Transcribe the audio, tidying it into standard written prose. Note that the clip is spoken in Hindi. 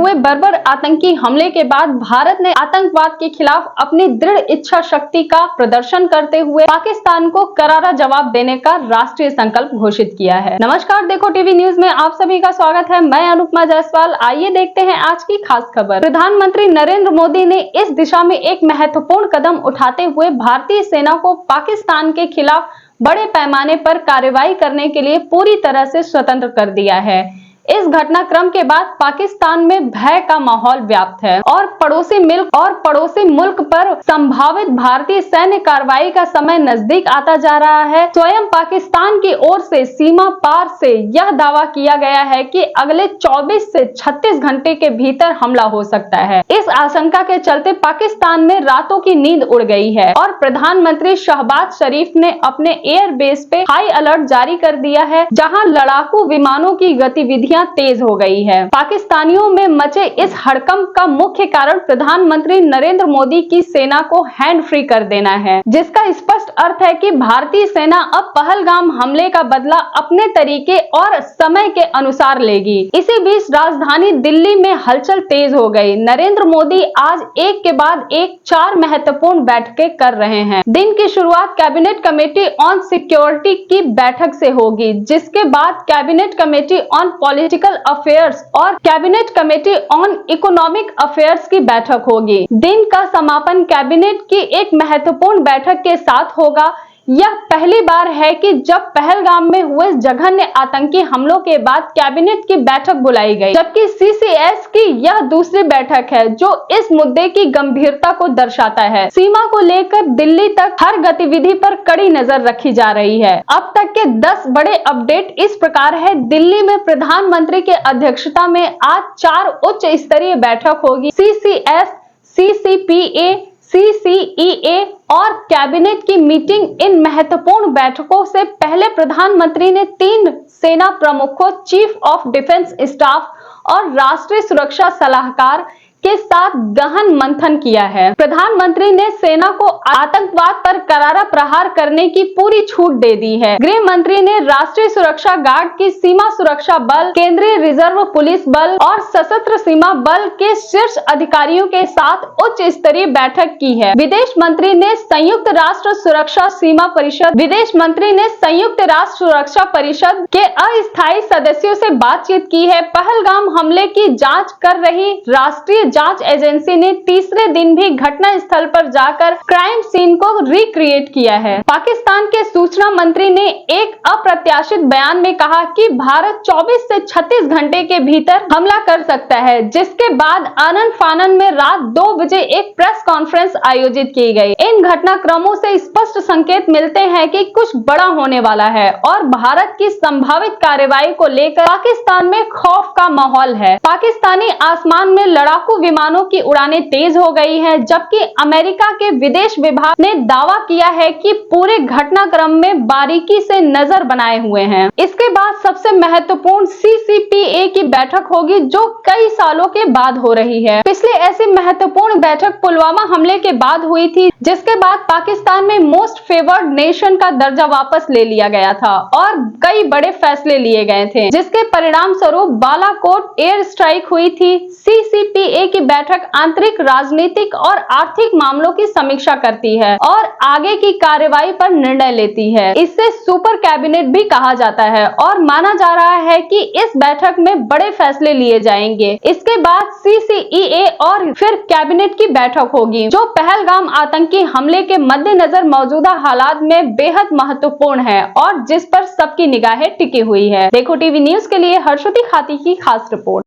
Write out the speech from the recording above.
हुए बर्बर आतंकी हमले के बाद भारत ने आतंकवाद के खिलाफ अपनी दृढ़ इच्छा शक्ति का प्रदर्शन करते हुए पाकिस्तान को करारा जवाब देने का राष्ट्रीय संकल्प घोषित किया है। नमस्कार, देखो टीवी न्यूज में आप सभी का स्वागत है। मैं अनुपमा जायसवाल। आइए देखते हैं आज की खास खबर। प्रधानमंत्री नरेंद्र मोदी ने इस दिशा में एक महत्वपूर्ण कदम उठाते हुए भारतीय सेना को पाकिस्तान के खिलाफ बड़े पैमाने पर कार्रवाई करने के लिए पूरी तरह से स्वतंत्र कर दिया है। इस घटनाक्रम के बाद पाकिस्तान में भय का माहौल व्याप्त है और पड़ोसी मुल्क पर संभावित भारतीय सैन्य कार्रवाई का समय नजदीक आता जा रहा है। स्वयं पाकिस्तान की ओर से सीमा पार से यह दावा किया गया है कि अगले 24 से 36 घंटे के भीतर हमला हो सकता है। इस आशंका के चलते पाकिस्तान में रातों की नींद उड़ गई है और प्रधानमंत्री शहबाज शरीफ ने अपने एयरबेस पे हाई अलर्ट जारी कर दिया है, जहां लड़ाकू विमानों की गतिविधि तेज हो गई है। पाकिस्तानियों में मचे इस हड़कंप का मुख्य कारण प्रधानमंत्री नरेंद्र मोदी की सेना को हैंड फ्री कर देना है, जिसका स्पष्ट अर्थ है कि भारतीय सेना अब पहलगाम हमले का बदला अपने तरीके और समय के अनुसार लेगी। इसी बीच राजधानी दिल्ली में हलचल तेज हो गई। नरेंद्र मोदी आज एक के बाद एक 4 महत्वपूर्ण बैठकें कर रहे हैं। दिन की शुरुआत कैबिनेट कमेटी ऑन सिक्योरिटी की बैठक से होगी, जिसके बाद cabinet committee on political affairs और cabinet committee on economic affairs की बैठक होगी। दिन का समापन कैबिनेट की एक महत्वपूर्ण बैठक के साथ होगा। यह पहली बार है कि जब पहलगाम में हुए जघन्य आतंकी हमलों के बाद कैबिनेट की बैठक बुलाई गई, जबकि सीसीएस की यह दूसरी बैठक है जो इस मुद्दे की गंभीरता को दर्शाता है। सीमा को लेकर दिल्ली तक हर गतिविधि पर कड़ी नजर रखी जा रही है। अब तक के 10 बड़े अपडेट इस प्रकार है। दिल्ली में प्रधानमंत्री के अध्यक्षता में आज 4 उच्च स्तरीय बैठक होगी। सीसीएस, सीसीपीए, सीसीईए और कैबिनेट की मीटिंग। इन महत्वपूर्ण बैठकों से पहले प्रधानमंत्री ने 3 सेना प्रमुखों, चीफ ऑफ डिफेंस स्टाफ और राष्ट्रीय सुरक्षा सलाहकार के साथ गहन मंथन किया है। प्रधानमंत्री ने सेना को आतंकवाद पर करारा प्रहार करने की पूरी छूट दे दी है। गृह मंत्री ने राष्ट्रीय सुरक्षा गार्ड की, सीमा सुरक्षा बल, केंद्रीय रिजर्व पुलिस बल और सशस्त्र सीमा बल के शीर्ष अधिकारियों के साथ उच्च स्तरीय बैठक की है। विदेश मंत्री ने संयुक्त राष्ट्र सुरक्षा परिषद के अस्थायी सदस्यों से बातचीत की है। पहलगाम हमले की जांच कर रही राष्ट्रीय जांच एजेंसी ने तीसरे दिन भी घटना स्थल पर जाकर क्राइम सीन को रिक्रिएट किया है। पाकिस्तान के सूचना मंत्री ने एक अप्रत्याशित बयान में कहा कि भारत 24 से 36 घंटे के भीतर हमला कर सकता है, जिसके बाद आनन फानन में रात 2 बजे एक प्रेस कॉन्फ्रेंस आयोजित की गई। इन घटनाक्रमों से स्पष्ट संकेत मिलते हैं कि कुछ बड़ा होने वाला है और भारत की संभावित कार्रवाई को लेकर पाकिस्तान में खौफ का माहौल है। पाकिस्तानी आसमान में लड़ाकू विमानों की उड़ानें तेज हो गई हैं, जबकि अमेरिका के विदेश विभाग ने दावा किया है कि पूरे घटनाक्रम में बारीकी से नजर बनाए हुए हैं। इसके बाद सबसे महत्वपूर्ण सीसीपीए की बैठक होगी, जो कई सालों के बाद हो रही है। पिछले ऐसी महत्वपूर्ण बैठक पुलवामा हमले के बाद हुई थी, जिसके बाद पाकिस्तान में मोस्ट फेवर्ड नेशन का दर्जा वापस ले लिया गया था और कई बड़े फैसले लिए गए थे, जिसके परिणाम स्वरूप बालाकोट एयर स्ट्राइक हुई थी। सीसीपीए की बैठक आंतरिक, राजनीतिक और आर्थिक मामलों की समीक्षा करती है और आगे की कार्रवाई पर निर्णय लेती है। इसे सुपर कैबिनेट भी कहा जाता है और माना जा रहा है कि इस बैठक में बड़े फैसले लिए जाएंगे। इसके बाद सीसीईए और फिर कैबिनेट की बैठक होगी, जो पहलगाम आतंकी हमले के मद्देनजर मौजूदा हालात में बेहद महत्वपूर्ण है और जिस पर सबकी निगाहें टिकी हुई है। देखो टीवी न्यूज के लिए हर्षुति खाती की खास रिपोर्ट।